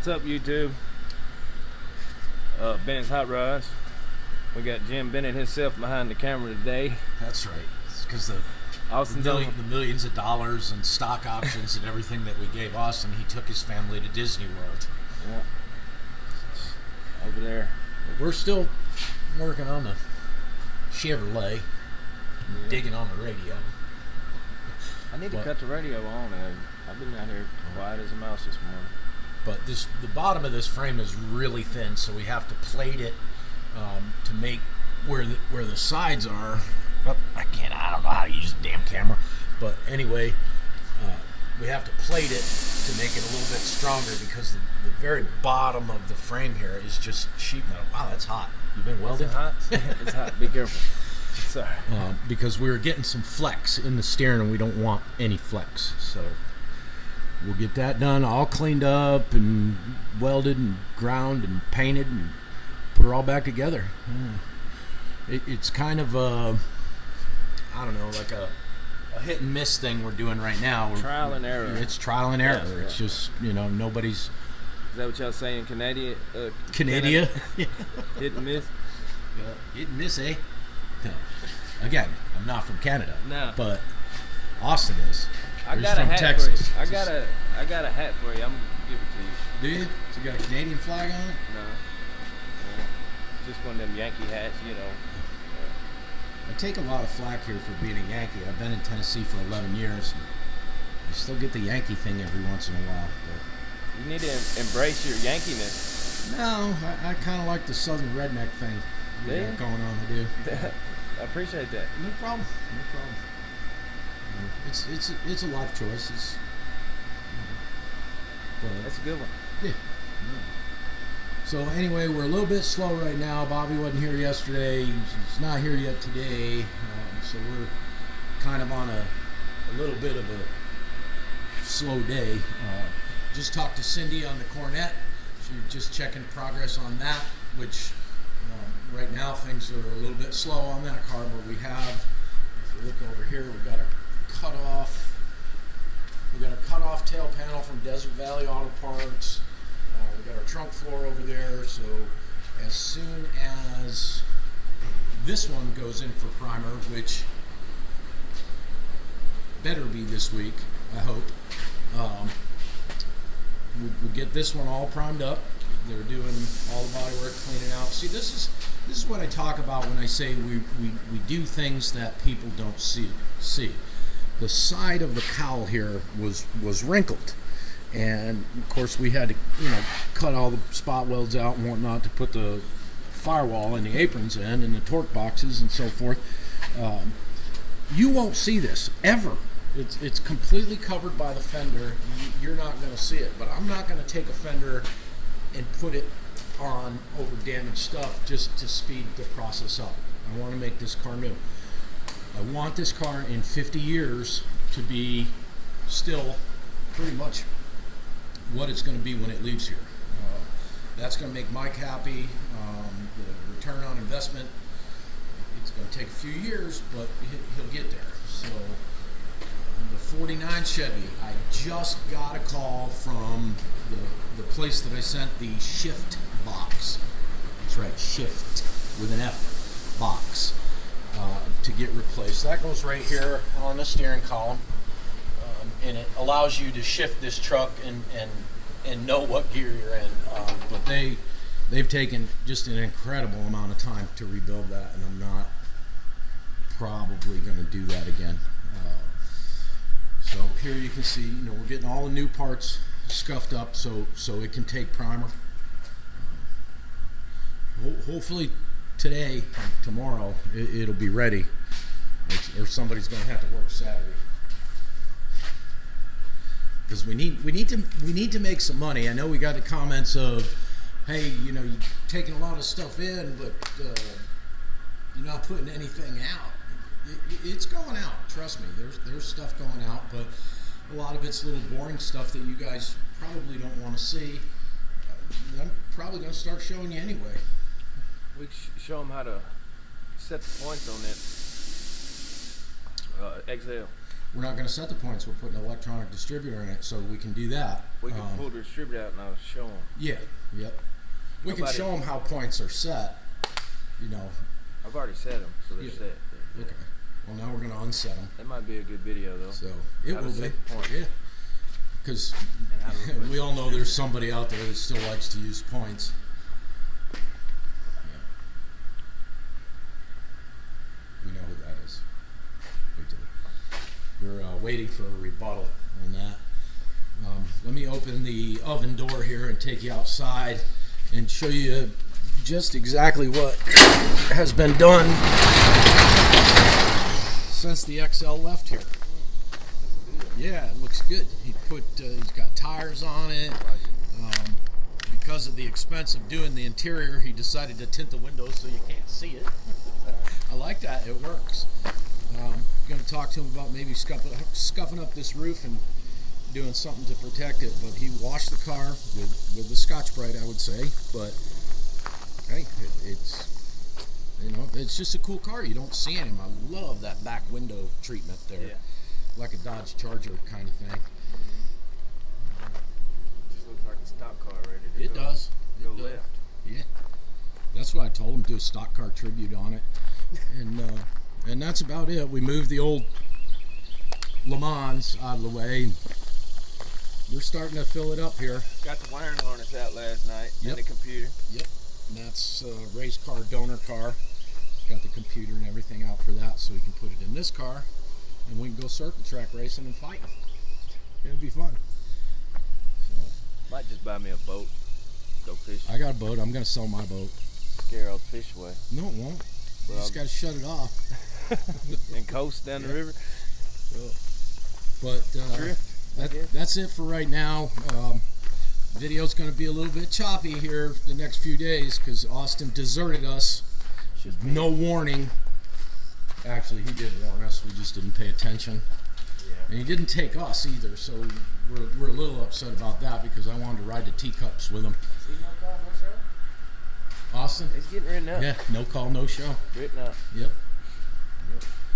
What's up, YouTube? Bennett's Hot Rods. We got Jim Bennett himself behind the camera today. That's right. It's because the millions of dollars and stock options and everything that we gave Austin, he took his family to Disney World. Yeah. Over there. We're still working on the Chevrolet, digging on the radio. I need to cut the radio on. I've been out here quiet as a mouse this morning. But the bottom of this frame is really thin, so we have to plate it to make where the sides are. Oh, I don't know how to use the damn camera. But anyway, we have to plate it to make it a little bit stronger because the very bottom of the frame here is just sheet metal. Wow, that's hot. You been welding? It's hot. It's hot. Be careful. Sorry. Because we were getting some flex in the steering and we don't want any flex. So we'll get that done, all cleaned up and welded and ground and painted and put it all back together. It's kind of like a hit and miss thing we're doing right now. Trial and error. It's trial and error. Yeah. It's just, nobody's... Is that what y'all say in Canada? Canada? Hit and miss? Hit and miss, eh? No. Again, I'm not from Canada. No. But Austin is. I got from a hat Texas. for you. I got a hat for you. I'm gonna give it to you. Do you? So you got a Canadian flag on it? No. Just one of them Yankee hats, I take a lot of flack here for being a Yankee. I've been in Tennessee for 11 years. I still get the Yankee thing every once in a while. But you need to embrace your Yankeeness. No, I kind of like the Southern redneck thing we got going on. I do. I appreciate that. No problem. It's a life choice. That's a good one. Yeah. So anyway, we're a little bit slow right now. Bobby wasn't here yesterday. He's not here yet today. So we're kind of on a little bit of a slow day. Just talked to Cindy on the Cornet. She's just checking progress on that, which right now things are a little bit slow on that car, but we have, if you look over here, we've got a cut off tail panel from Desert Valley Auto Parts. We've got our trunk floor over there, so as soon as this one goes in for primer, which better be this week, I hope, we'll get this one all primed up. They're doing all the body work, cleaning out. See, this is what I talk about when I say we do things that people don't see. The side of the cowl here was wrinkled. And of course we had to, cut all the spot welds out and whatnot to put the firewall and the aprons in and the torque boxes and so forth. You won't see this ever. It's completely covered by the fender. You're not going to see it, but I'm not going to take a fender and put it on over damaged stuff just to speed the process up. I want to make this car new. I want this car in 50 years to be still pretty much what it's going to be when it leaves here. That's going to make Mike happy. The return on investment, it's going to take a few years, but he'll get there. So the 49 Chevy, I just got a call from the place that I sent the shift box. That's right, shift with an F box to get replaced. That goes right here on the steering column. And it allows you to shift this truck and know what gear you're in. But they've taken just an incredible amount of time to rebuild that, and I'm not probably going to do that again. So here you can see, we're getting all the new parts scuffed up so it can take primer. Hopefully today, tomorrow, it'll be ready, or somebody's going to have to work Saturday. Because we need to make some money. I know we got the comments of, hey, you're taking a lot of stuff in, but you're not putting anything out. It's going out. Trust me. There's stuff going out, but a lot of it's little boring stuff that you guys probably don't want to see. I'm probably going to start showing you anyway. We show them how to set the points on that XL. we're not going to set the points. We're putting an electronic distributor in it, so we can do that. We can pull the distributor out and I'll show them. Yeah, yep. We can show them how points are set. You know. I've already set them, so they're set. Okay. Well, now we're going to unset them. That might be a good video, though. So it will be. Points. Yeah. Because we all know there's somebody out there that still likes to use points. Yeah. We know who that is. We do. We're waiting for a rebuttal on that. Let me open the oven door here and take you outside and show you just exactly what has been done since the XL left here. Yeah, it looks good. He's got tires on it. Because of the expense of doing the interior, he decided to tint the windows so you can't see it. I like that. It works. Going to talk to him about maybe scuffing up this roof and doing something to protect it. But he washed the car with the Scotch-Brite, I would say. But hey, it's just a cool car. You don't see him. I love that back window treatment there. Yeah. Like a Dodge Charger kind of thing. Just looks like a stock car ready to It does. Go left. Yeah. That's what I told him, do a stock car tribute on it. And that's about it. We moved the old Le Mans out of the way. We're starting to fill it up here. Got the wiring harness out last night and the computer. Yep. And that's a race car, donor car. Got the computer and everything out for that so we can put it in this car. And we can go circuit track racing and fighting. It'll be fun. So, might just buy me a boat. Go fishing. I got a boat. I'm going to sell my boat. Scare all the fish away. No, it won't. You just got to shut it off. And coast down the river. But drift. That's it for right now. Video's going to be a little bit choppy here the next few days because Austin deserted us. No warning. Actually, he did warn us. We just didn't pay attention. Yeah. And he didn't take us either, so we're a little upset about that because I wanted to ride the teacups with him. Is he no call, no show? Austin? He's getting written up. Yeah, no call, no show. Written up. Yep.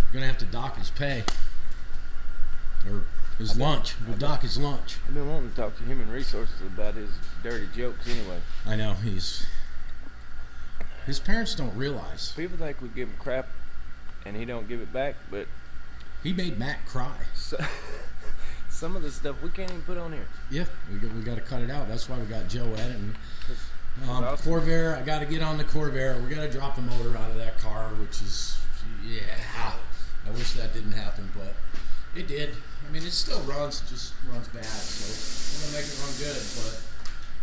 We're going to have to dock his pay. Or his lunch. We'll dock his lunch. I've been wanting to talk to Human Resources about his dirty jokes anyway. I know, his parents don't realize. People think we give him crap and he don't give it back, but he made Matt cry. Some of the stuff we can't even put on here. Yeah, we got to cut it out. That's why we got Joe editing. Corvair, I got to get on the Corvair. We got to drop the motor out of that car, which is, I wish that didn't happen, but it did. I mean, it still runs, it just runs bad. So we're going to make it run good, but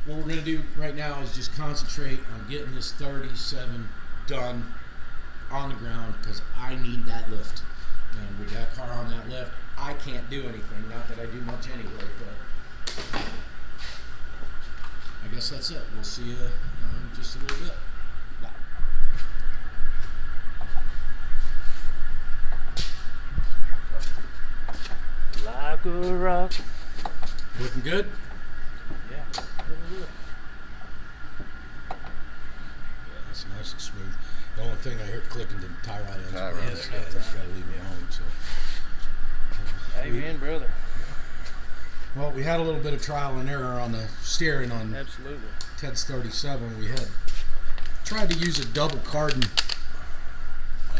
what we're going to do right now is just concentrate on getting this 37 done on the ground because I need that lift. And with that car on that lift, I can't do anything. Not that I do much anyway, but I guess that's it. We'll see you in just a little bit. Bye. Like a rock. Looking good? Yeah, looking good. Yeah, that's nice and smooth. The only thing I hear clicking the tie rod ends. Tie rod. Just gotta leave it alone. So. Amen, brother. Well, we had a little bit of trial and error on the steering on Absolutely. Ted's 37. We had tried to use a double cardan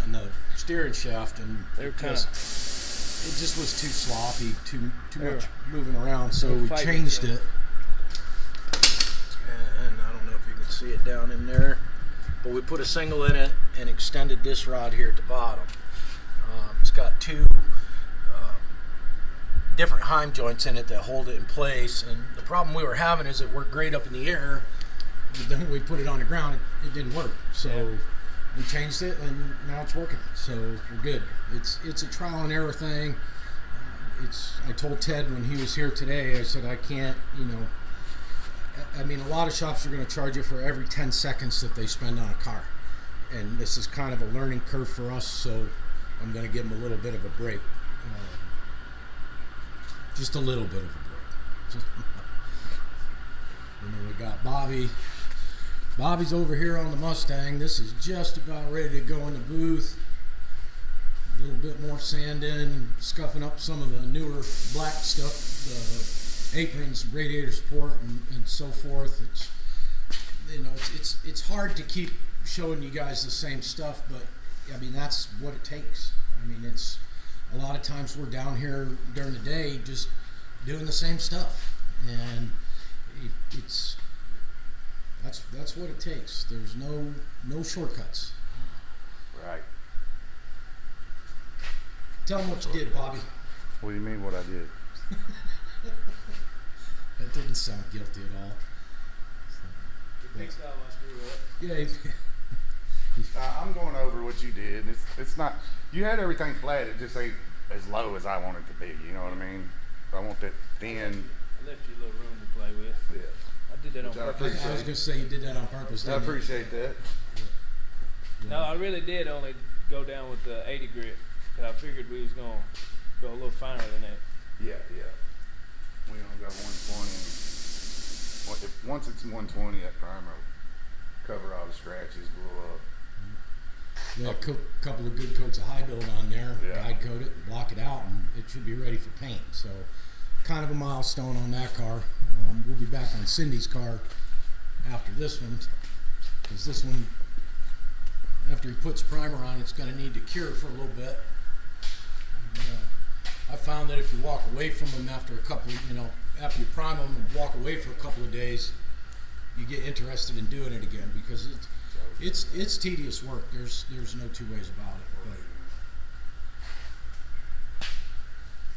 on the steering shaft, and They were it kinda- just was too sloppy, too much moving around. So we changed it. And I don't know if you can see it down in there, but we put a single in it and extended this rod here at the bottom. It's got two different heim joints in it that hold it in place, and the problem we were having is it worked great up in the air, but then when we put it on the ground it didn't work, so we changed it and now it's working, so we're good. It's a trial and error thing. I told Ted when he was here today, I said I can't, I mean, a lot of shops are going to charge you for every 10 seconds that they spend on a car, and this is kind of a learning curve for us, so I'm going to give them a little bit of a break. Just a little bit of a break. And then we got Bobby. Bobby's over here on the Mustang. This is just about ready to go in the booth. little bit more sand in, scuffing up some of the newer black stuff, the aprons, radiator support, and so forth. It's, you know, it's hard to keep showing you guys the same stuff, but I mean, that's what it takes. I mean, it's a lot of times we're down here during the day just doing the same stuff, and that's what it takes. There's no shortcuts. Right. Tell them what you did, Bobby. What do you mean what I did? That didn't sound guilty at all. You fixed all my screw up. Yeah. I'm going over what you did. It's not. You had everything flat. It just ain't as low as I want it to be. You know what I mean? I want that thin. I left you a little room to play with. Yeah. I did that on Which I purpose. I was going to say you did that on purpose. I appreciate that. No, I really did only go down with the 80 grit. Cause I figured we was going to go a little finer than that. Yeah. We only got 120. Once it's 120, that primer will cover all the scratches, blow up. Yeah, a couple of good coats of high build on there, Yeah. guide coat it, block it out, and it should be ready for paint. So, kind of a milestone on that car. We'll be back on Cindy's car after this one, because this one, after he puts primer on, it's going to need to cure for a little bit. I found that if you walk away from them after a couple, after you prime them and walk away for a couple of days, you get interested in doing it again, because it's tedious work. There's no two ways about it. But,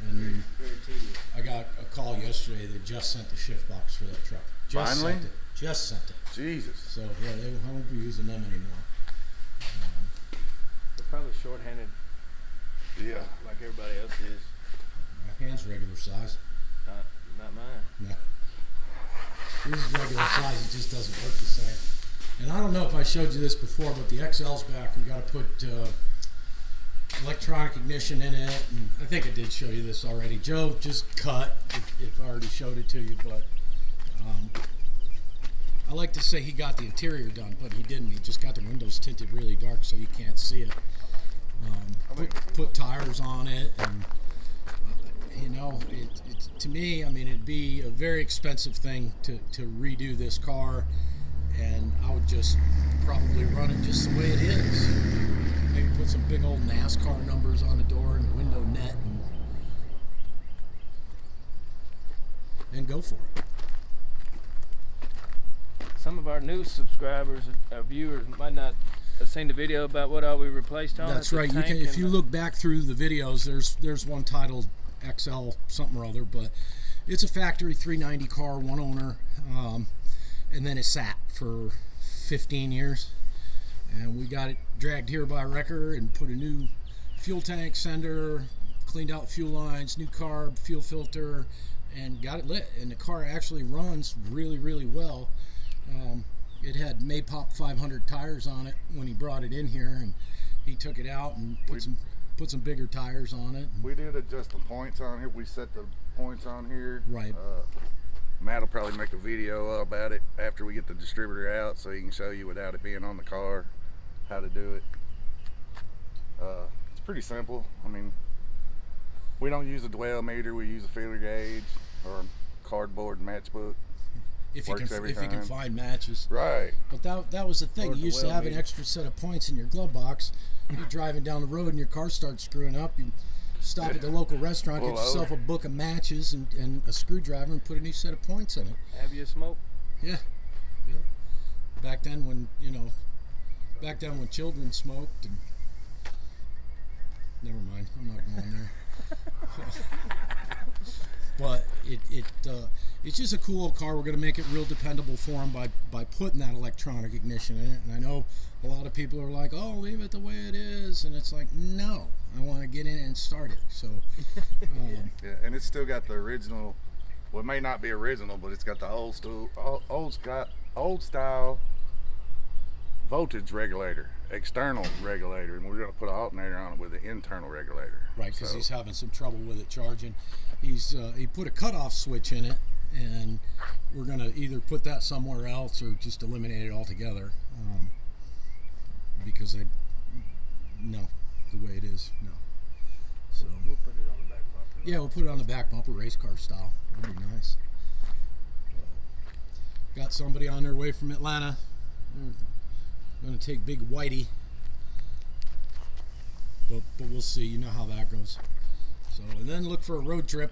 and Very tedious. I got a call yesterday. They just sent the shift box for that truck. Finally? Just sent it. Jesus. So yeah, I won't be using them anymore. They're probably short-handed Yeah. like everybody else is. My hand's regular size. Not mine. No. This is regular size. It just doesn't work the same. And I don't know if I showed you this before, but the XL's back. We got to put electronic ignition in it. And I think I did show you this already. Joe just cut if I already showed it to you, but I like to say he got the interior done, but he didn't. He just got the windows tinted really dark so you can't see it. Put tires on it, and to me, I mean, it'd be a very expensive thing to redo this car, and I would just probably run it just the way it is. Maybe put some big old NASCAR numbers on the door and the window net, and go for it. Some of our new subscribers, our viewers, might not have seen the video about what all we replaced on. That's right. You can, if you look back through the videos, there's one titled XL something or other, but it's a factory 390 car, one owner, and then it sat for 15 years, and we got it dragged here by wrecker and put a new fuel tank sender, cleaned out fuel lines, new carb, fuel filter, and got it lit. And the car actually runs really, really well. It had Maypop 500 tires on it when he brought it in here, and he took it out and put some bigger tires on it. We did adjust the points on here. We set the points on here. Right. Matt will probably make a video about it after we get the distributor out, so he can show you without it being on the car how to do it. It's pretty simple. I mean, we don't use a dwell meter. We use a feeler gauge or cardboard matchbook. If you can find matches. Right. But that was the thing. Or You used to have an extra set of points in your glove box. You're driving down the road and your car starts screwing up. You stop at the local restaurant, get yourself a book of matches and a screwdriver, and put a new set of points in it. Have you smoked? Yeah. Back then when children smoked, and never mind, I'm not going there. But it's just a cool car. We're going to make it real dependable for them by putting that electronic ignition in it. And I know a lot of people are like, oh, leave it the way it is. And it's like, no, I want to get in and start it. So yeah, and it's still got the original. Well, it may not be original, but it's got the old style voltage regulator, external regulator, and we're going to put an alternator on it with an internal regulator. Right, because he's having some trouble with it charging. He put a cutoff switch in it, and we're going to either put that somewhere else or just eliminate it altogether. Because the way it is, no. Yeah, we'll put it on the back bumper, race car style. That'd be nice. Got somebody on their way from Atlanta. Going to take Big Whitey. But we'll see. You know how that goes. So, and then look for a road trip.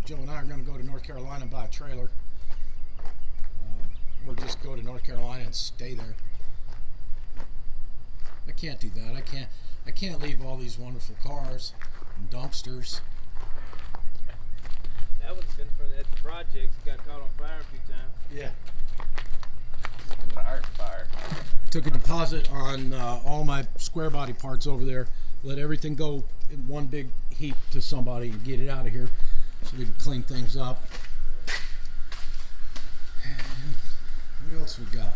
Joe and I are going to go to North Carolina and buy a trailer. Or just go to North Carolina and stay there. I can't do that. I can't leave all these wonderful cars and dumpsters. That one's been for at the projects. Got caught on fire a few times. Yeah. Fire. Took a deposit on all my square body parts over there. Let everything go in one big heap to somebody and get it out of here so we can clean things up. And what else we got?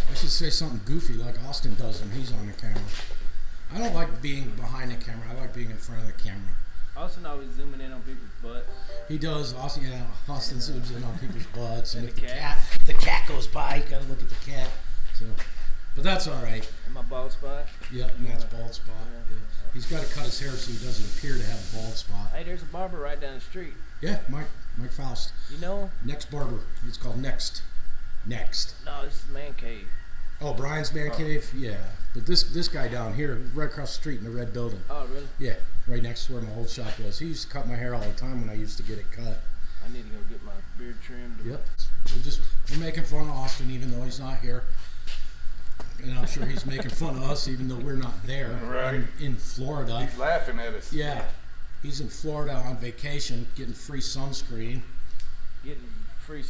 I should say something goofy like Austin does when he's on the camera. I don't like being behind the camera. I like being in front of the camera. Austin always zooming in on people's butts. He does. Austin zooms in on people's butts, and And if the the cat goes by, you gotta look at the cat. So, but that's all right. In my bald spot. Yeah, Matt's bald spot. Yeah. He's got to cut his hair so he doesn't appear to have a bald spot. Hey, there's a barber right down the street. Yeah, Mike Faust. You know him? Next Barber. It's called Next. No, this is Man Cave. Oh, Brian's Man Cave? Yeah. But this guy down here, right across the street in the red building. Oh, really? Yeah, right next to where my old shop was. He used to cut my hair all the time when I used to get it cut. I need to go get my beard trimmed. Yep. We're making fun of Austin even though he's not here. And I'm sure he's making fun of us even though we're not there. Right. In Florida. He's laughing at us. Yeah. He's in Florida on vacation getting free sunscreen. Getting free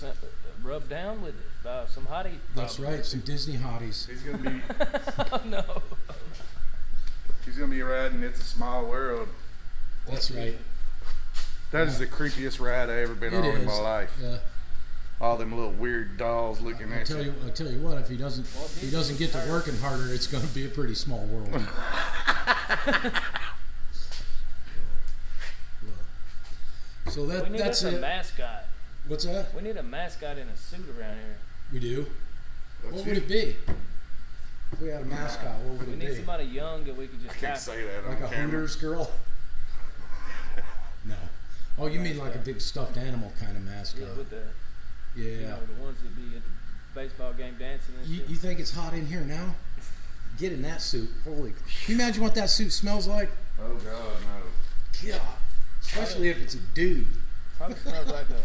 rubbed down with it. Some hottie. That's right, some Disney hotties. He's gonna be. Oh, no. He's gonna be riding It's a Small World. That's right. That is the creepiest ride I ever been on in my life. Yeah. All them little weird dolls looking at you. I tell you what, if he doesn't get to working harder, it's going to be a pretty small world. So We need that's us a it. mascot. What's that? We need a mascot in a suit around here. We do. That's What you. would it be? If we had a mascot, what would We it need be? somebody young that we could I just can't tap. say that Like on a camera. Hooters girl? No. Oh, you mean like a big stuffed animal kind of mascot? Yeah, with the, Yeah. you know, the ones that be at the baseball game dancing and shit. You think it's hot in here now? Get in that suit. Holy. Can you imagine what that suit smells like? Oh God, no. God. Especially if it's a dude. Probably smells like a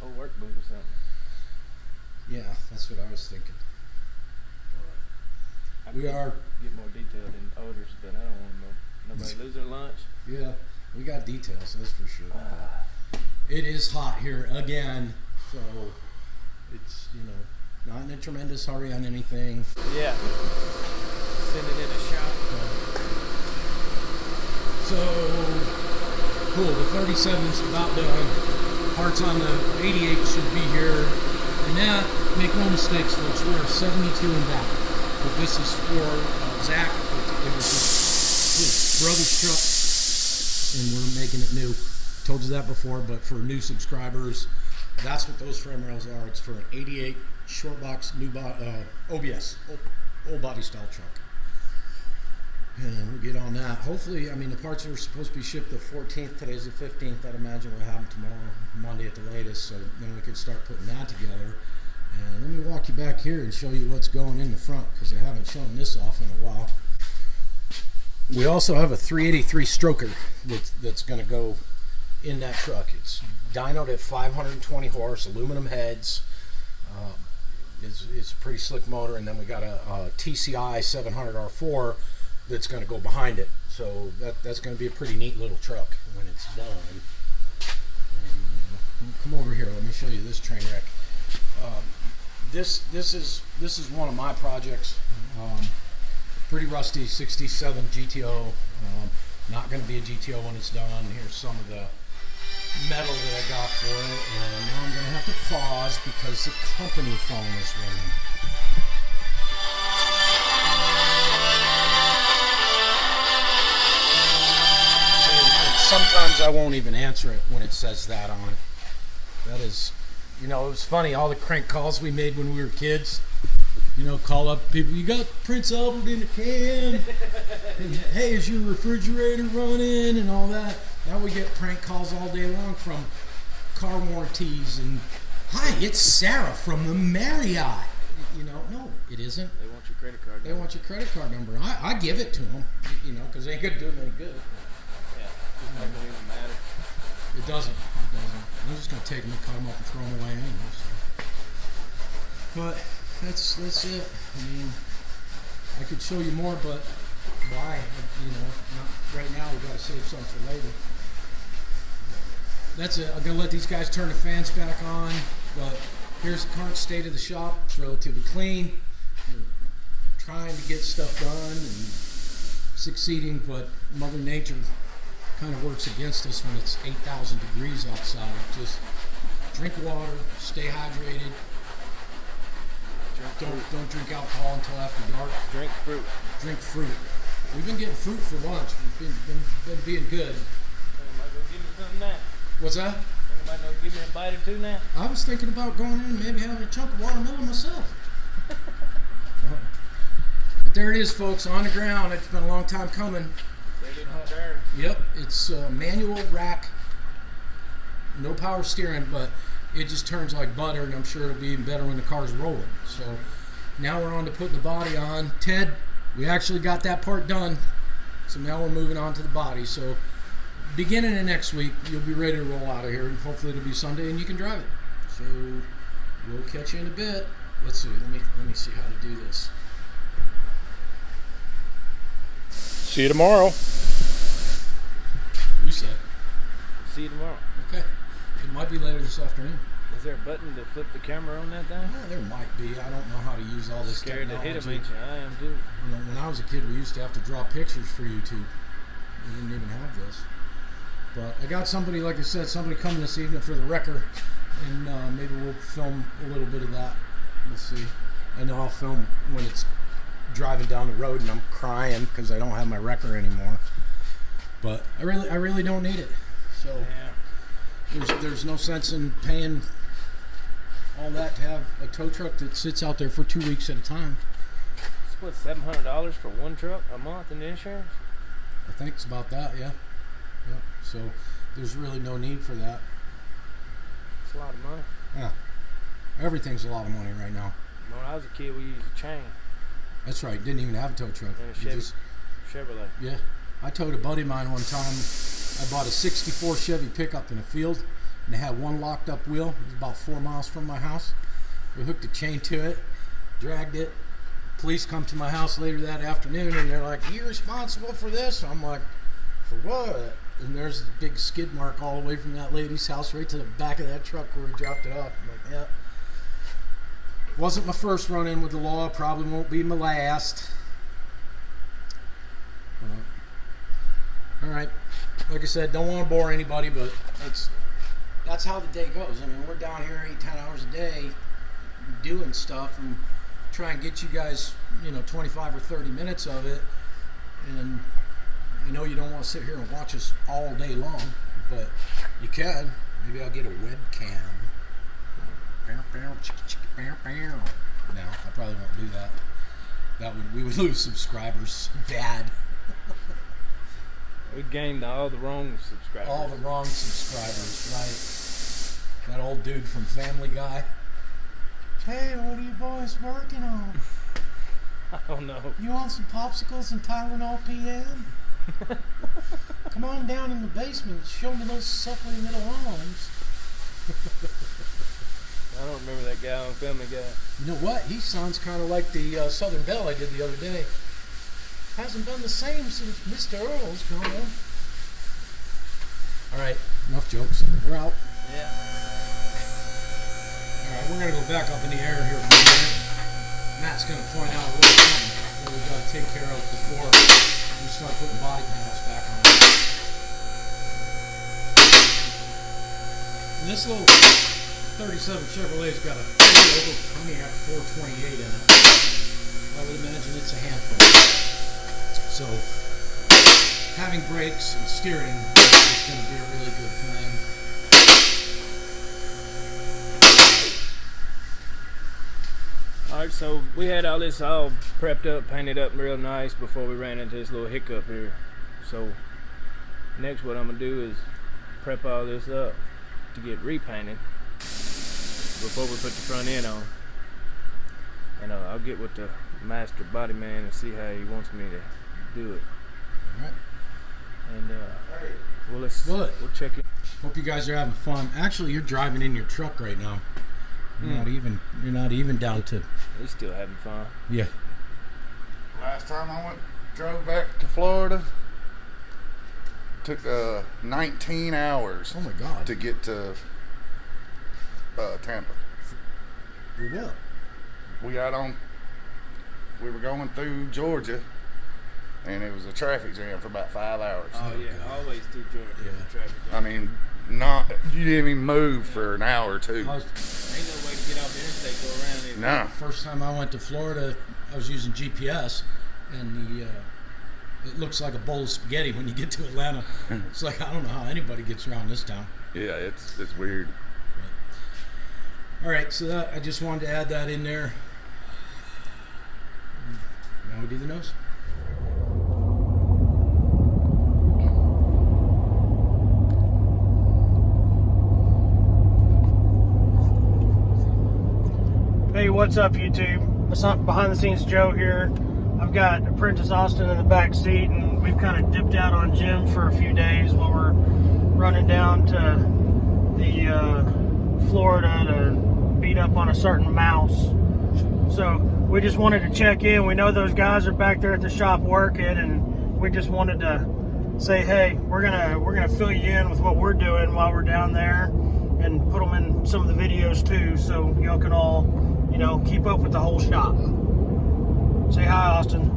old work boot or something. Yeah, that's what I was thinking. I We could are. get more detailed in odors, but I don't want nobody lose their lunch. Yeah, we got details, that's for sure. It is hot here again, so it's, not in a tremendous hurry on anything. Yeah. Sending in a shot. So, cool, the 37's about done. Parts on the 88 should be here. And that, make no mistakes, folks, we are 72 in back. But this is for Zach. It was his brother's truck, and we're making it new. Told you that before, but for new subscribers, that's what those frame rails are. It's for an 88 short box, new OBS, old body style truck. And we'll get on that. Hopefully, the parts are supposed to be shipped the 14th. Today's the 15th. I'd imagine we'll have them tomorrow, Monday at the latest. So then we can start putting that together. And let me walk you back here and show you what's going in the front, because I haven't shown this off in a while. We also have a 383 stroker that's going to go in that truck. It's dynoed at 520 horse, aluminum heads. It's a pretty slick motor, and then we got a TCI 700 R4 that's going to go behind it. So that's going to be a pretty neat little truck when it's done. And, come over here. Let me show you this train wreck. This is one of my projects. Pretty rusty 67 GTO. Not going to be a GTO when it's done. Here's some of the metal that I got for it, and now I'm going to have to pause because the company phone is ringing. And sometimes I won't even answer it when it says that on it. That is, it was funny, all the crank calls we made when we were kids. Call up people, you got Prince Albert in a can. Hey, is your refrigerator running and all that? Now we get prank calls all day long from car warranties and, hi, it's Sarah from the Marriott. You know, no, it isn't. They want your credit card. They want your credit card number. I give it to them, you know, because they ain't gonna do them any good. Yeah, it doesn't even matter. It doesn't. It doesn't. I'm just gonna take them and cut them up and throw them away anyway. So. But that's it. I mean, I could show you more, but why? You know, not right now. We gotta save some for later. That's it. I'm gonna let these guys turn the fans back on. But here's the current state of the shop. It's relatively clean. We're trying to get stuff done and succeeding, but Mother Nature kind of works against us when it's 8,000 degrees outside. Just drink water, stay hydrated. Don't drink alcohol until after dark. Drink fruit. Drink fruit. We've been getting fruit for lunch. We've been being good. Might go give me something now. What's that? Might go give me a bite or two now. I was thinking about going in and maybe having a chunk of watermelon myself. But there it is, folks, on the ground. It's been a long time coming. Yep, it's manual rack, no power steering, but it just turns like butter, and I'm sure it'll be even better when the car's rolling. So now we're on to putting the body on. Ted, we actually got that part done, so now we're moving on to the body. So beginning of next week, you'll be ready to roll out of here, and hopefully it'll be Sunday and you can drive it. So we'll catch you in a bit. Let's see. Let me see how to do this. See you tomorrow. You said. See you tomorrow. Okay. It might be later this afternoon. Is there a button to flip the camera on that thing? Well, there might be. I don't know how to use all this Scared technology. to hit him, ain't you? I am too. You know, when I was a kid, we used to have to draw pictures for YouTube. We didn't even have this. But I got somebody, like I said, somebody coming this evening for the wrecker, and maybe we'll film a little bit of that. We'll see. I know I'll film when it's driving down the road and I'm crying because I don't have my wrecker anymore. But I really don't need it. So there's no sense in paying all that to have a tow truck that sits out there for 2 weeks at a time. It's what, $700 for one truck a month in insurance? I think it's about that, yeah. Yep. So there's really no need for that. It's a lot of money. Yeah. Everything's a lot of money right now. When I was a kid, we used a chain That's right. Didn't even have a tow truck. and a You Chevrolet. yeah. I towed a buddy of mine one time. I bought a 64 Chevy pickup in a field, and it had one locked up wheel. It was about 4 miles from my house. We hooked a chain to it, dragged it. Police come to my house later that afternoon, and they're like, "You responsible for this?" I'm like, "For what?" And there's a big skid mark all the way from that lady's house right to the back of that truck where we dropped it off. I'm like, "Yeah." Wasn't my first run-in with the law. Probably won't be my last. All right. Like I said, don't want to bore anybody, but that's how the day goes. I mean, we're down here 8-10 hours a day doing stuff and try and get you guys, 25 or 30 minutes of it. And I know you don't want to sit here and watch us all day long, but you can. Maybe I'll get a webcam. No, I probably won't do that. We would lose subscribers bad. We gained all the wrong subscribers. All the wrong subscribers, right? That old dude from Family Guy. Hey, what are you boys working on? I don't know. You want some popsicles and Tylenol PM? Come on down in the basement and show me those supply little arms. I don't remember that guy on Family Guy. You know what? He sounds kind of like the Southern Belle I did the other day. Hasn't been the same since Mr. Earl's gone on. All right, enough jokes. We're out. Yeah. All right, we're going to go back up in the air here for a minute. Matt's going to point out a little something that we've got to take care of before we start putting body panels back on. And this little 37 Chevrolet's got a over Pontiac 428 in it. I would imagine it's a handful. So, having brakes and steering is going to be a really good thing. Alright, so we had all this all prepped up, painted up real nice before we ran into this little hiccup here. So next what I'm going to do is prep all this up to get repainted before we put the front end on. And I'll get with the master body man and see how he wants me to do it. Alright. And we'll check it. Hope you guys are having fun. Actually, you're driving in your truck right now. You're not even down to. We're still having fun. Yeah. Last time I drove back to Florida, took 19 hours. Oh my God. To get to Tampa. For what? We were going through Georgia, and it was a traffic jam for about 5 hours. Oh yeah, God. always through Georgia. Yeah. Traffic jam. I mean, you didn't even move for an hour or two. Ain't no way to get off the interstate, go around here. No. First time I went to Florida, I was using GPS, and it looks like a bowl of spaghetti when you get to Atlanta. It's like, I don't know how anybody gets around this town. Yeah, it's weird. All right, so I just wanted to add that in there. Now we do the nose. Hey, what's up, YouTube? Behind the scenes Joe here. I've got Apprentice Austin in the back seat, and we've kind of dipped out on Jim for a few days while we're running down to the Florida to beat up on a certain mouse. So we just wanted to check in. We know those guys are back there at the shop working, and we just wanted to say, hey, we're gonna fill you in with what we're doing while we're down there, and put them in some of the videos too, so y'all can all, keep up with the whole shop. Say hi, Austin.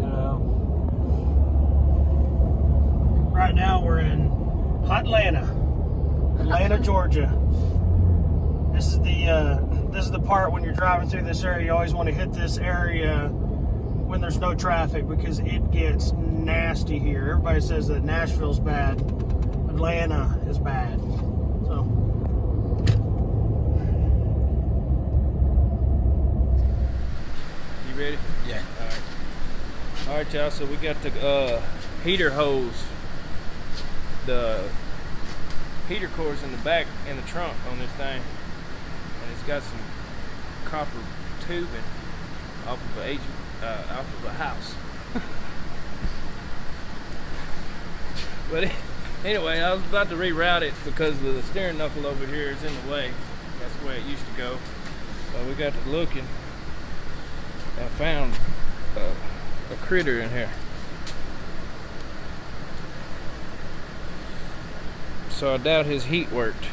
Hello. Right now we're in Atlanta, Georgia. This is the part when you're driving through this area, you always want to hit this area when there's no traffic, because it gets nasty here. Everybody says that Nashville's bad, Atlanta is bad. So You ready? Yeah. All right, y'all. So we got the heater hose, the heater cores in the back in the trunk on this thing, and it's got some copper tubing off of a house. But anyway, I was about to reroute it because the steering knuckle over here is in the way. That's the way it used to go. But we got to looking and found a critter in here. So I doubt his heat worked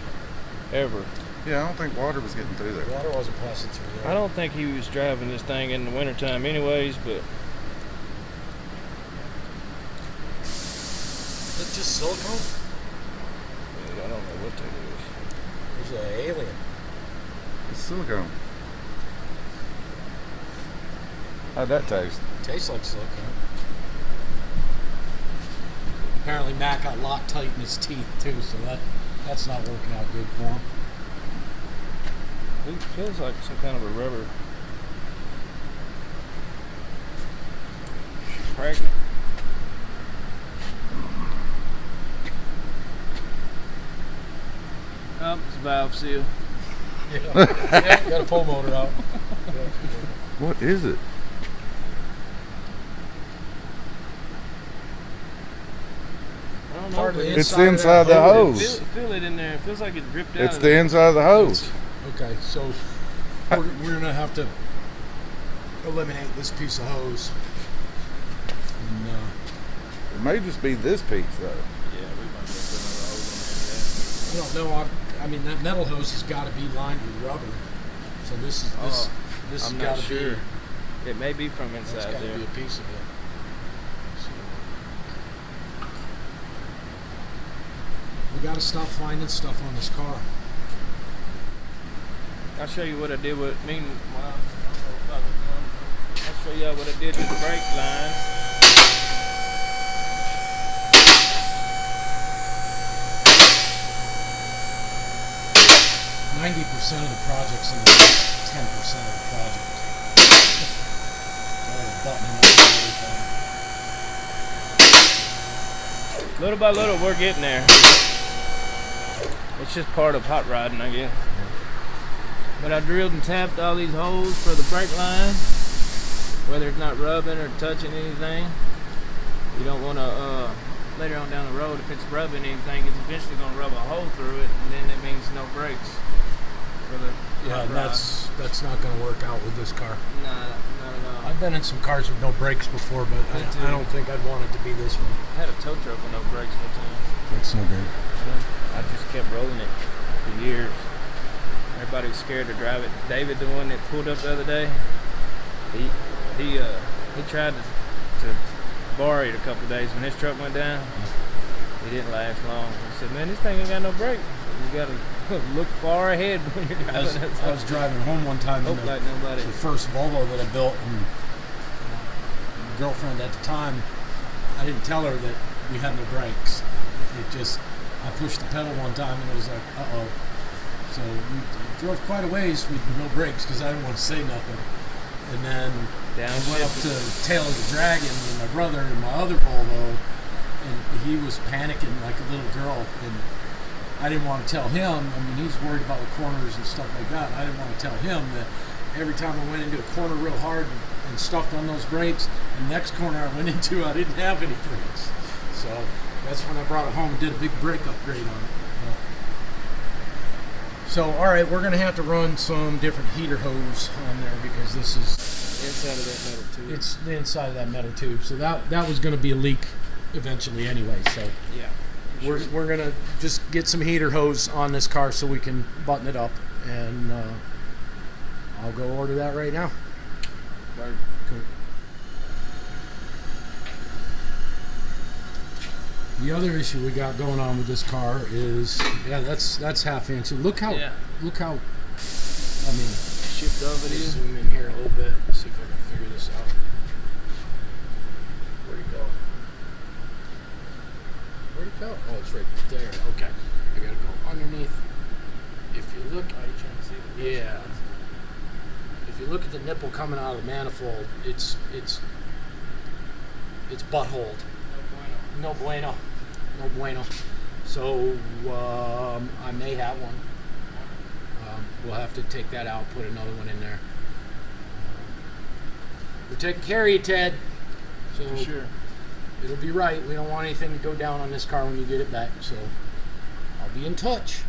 ever. Yeah, I don't think water was getting through there. Water wasn't passing through there. I don't think he was driving this thing in the wintertime anyways, but Is it just silicone? I don't know what that is. There's an alien. It's silicone. How'd that taste? Tastes like silicone. Apparently Matt got locked tight in his teeth too, so that's not working out good for him. It feels like some kind of a rubber. She's pregnant. Oh, it's a valve seal. Yeah, got a pull motor out. What is it? I don't know. Part of the It's inside of inside that the hose. hose. Feel it in there. It feels like it's ripped out. It's of the there. inside of the hose. Okay, so we're gonna have to eliminate this piece of hose. And, It may just be this piece though. Yeah, we might just put another hose I don't know. I mean, that metal hose has got to be lined with rubber. So this in there. has I'm got not to sure. be. It may be from That's inside got to there. be a piece of it. So, we got to stop finding stuff on this car. I'll show you what I did with meanwhile. I'll show y'all what I did with the brake lines. 90% of the project's in the 10% of the project. buttoning up and everything. Little by little, we're getting there. It's just part of hot rodding, I guess. But I drilled and tapped all these holes for the brake line, whether it's not rubbing or touching anything. You don't want to, later on down the road, if it's rubbing anything, it's eventually going to rub a hole through it, and then that means no brakes for the Yeah, hot and rod. that's not going to work out with this car. Nah, not at all. I've been in some cars with no brakes before, but Me too. I don't think I'd want it to be this one. I had a tow truck with no brakes one time. It's no good. I just kept rolling it for years. Everybody was scared to drive it. David, the one that pulled up the other day, he tried to borrow it a couple of days. When his truck went down, he didn't last long. He said, "Man, this thing ain't got no brakes. You got to look far ahead when you're driving." I was driving home one time in Hope like nobody. the first Volvo that I built, and my girlfriend at the time, I didn't tell her that we had no brakes. It just, I pushed the pedal one time and it was like, uh-oh. So we drove quite a ways with no brakes because I didn't want to say nothing. And then I went up to Tail of the Dragon with my brother and my other Volvo, and he was panicking like a little girl. And I didn't want to tell him. I mean, he's worried about the corners and stuff like that. And I didn't want to tell him that every time I went into a corner real hard and stuffed on those brakes, the next corner I went into, I didn't have any brakes. So that's when I brought it home and did a big brake upgrade on it. So, all right, we're going to have to run some different heater hose on there because this is Inside of that metal tube. it's the inside of that metal tube. So that was going to be a leak eventually anyway. So Yeah. we're going to just get some heater hose on this car so we can button it up, and I'll go order that right now. Word. Cool. The other issue we got going on with this car is, yeah, that's half inch. Look how, Yeah. I mean, Shift over to you. zoom in here a little bit. See if I can figure this out. Where'd it go? Where'd it go? Oh, it's right there. Okay, I gotta go underneath. If you look, Are you trying to see the yeah. If you look at the nipple coming out of the manifold, it's buttholed. No bueno. No bueno. So I may have one. We'll have to take that out, put another one in there. We're taking care of you, Ted. So For sure. it'll be right. We don't want anything to go down on this car when you get it back. So I'll be in touch.